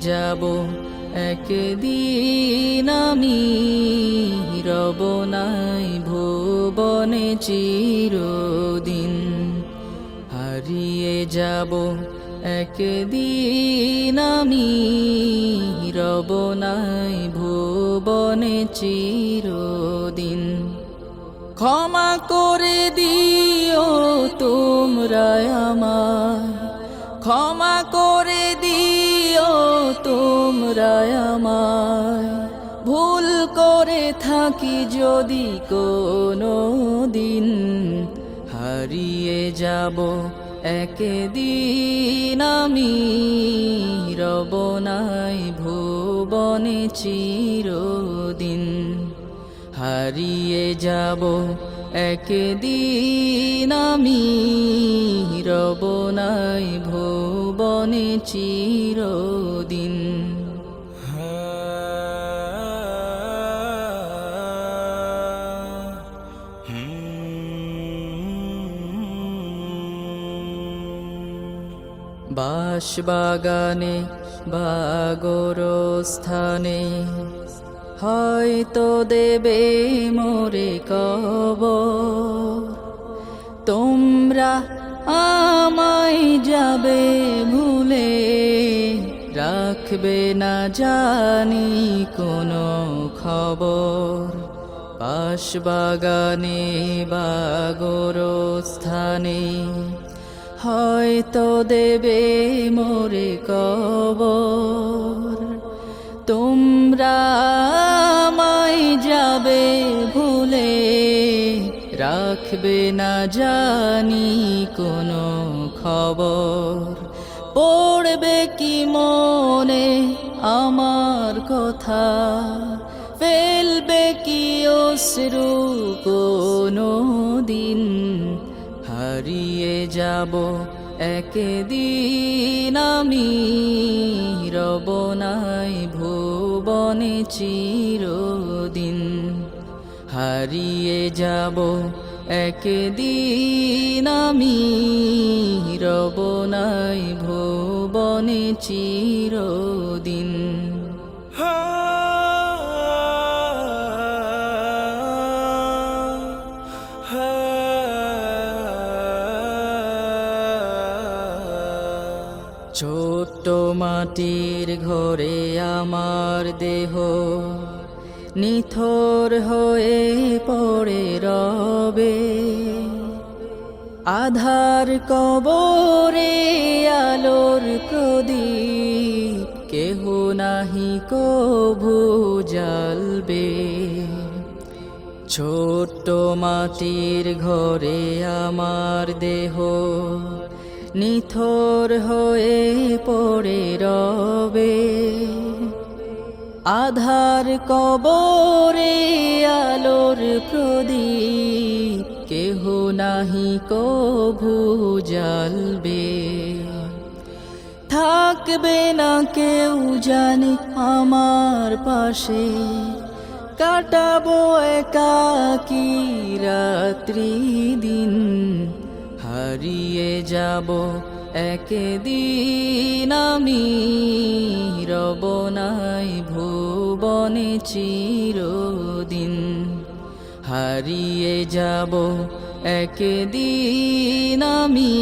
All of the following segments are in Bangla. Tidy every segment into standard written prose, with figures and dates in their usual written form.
যাব একদিন আমি, রব নাই ভুবনে চিরদিন। হারিয়ে যাব একদিন আমি, রব নাই ভুবনে চিরদিন। ক্ষমা করে দিও তোমরা আমায়, ক্ষমা করে দিও তোমরা আমায়, ভুল করে থাকি যদি কোনো দিন। হারিয়ে যাব একদিন আমি, রব নাই ভুবনে চিরদিন। হারিয়ে যাব একদিন আমি, রব নাই ভুবনে চিরদিন। বাঁশবাগানে বা গোরস্থানে হয়তো দেবে মোরে কবর। তোমরা আমায় যাবে ভুলে, রাখবে না জানি কোনো খবর। বাঁশবাগানে বা গোরস্থানে হয়তো দেবে মোরে কবর। তোমরা আমায় যাবে ভুলে, রাখবে না জানি কোনো খবর। পড়বে কি মনে আমার কথা, ফেলবে কি অশ্রু কোনো দিন। হারিয়ে যাব একদিন আমি, রব নাই ভুবনে চিরদিন। হারিয়ে যাব একদিন আমি, রব নাই ভুবনে চিরদিন। ছোট্ট মাটির ঘরে আমার দেহ নিথর হয়ে পড়ে রবে। আধার কবরে আলোর প্রদীপ কেহ নাহি কভু জ্বালবে। ছোট্ট মাটির ঘরে আমার দেহ নিথর হয়ে পড়ে রবে। আধার কবরে আলোর প্রদীপ কেহ নাহি কভু জ্বালবে। থাকবে না কেউ জানি আমার পাশে, কাটাবো একাকী রাত্রি দিন। হারিয়ে যাব একদিন আমি, রব নাই ভুবনে চিরদিন। হারিয়ে যাব একদিন আমি,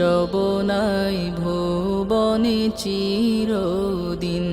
রব নাই ভুবনে চিরদিন।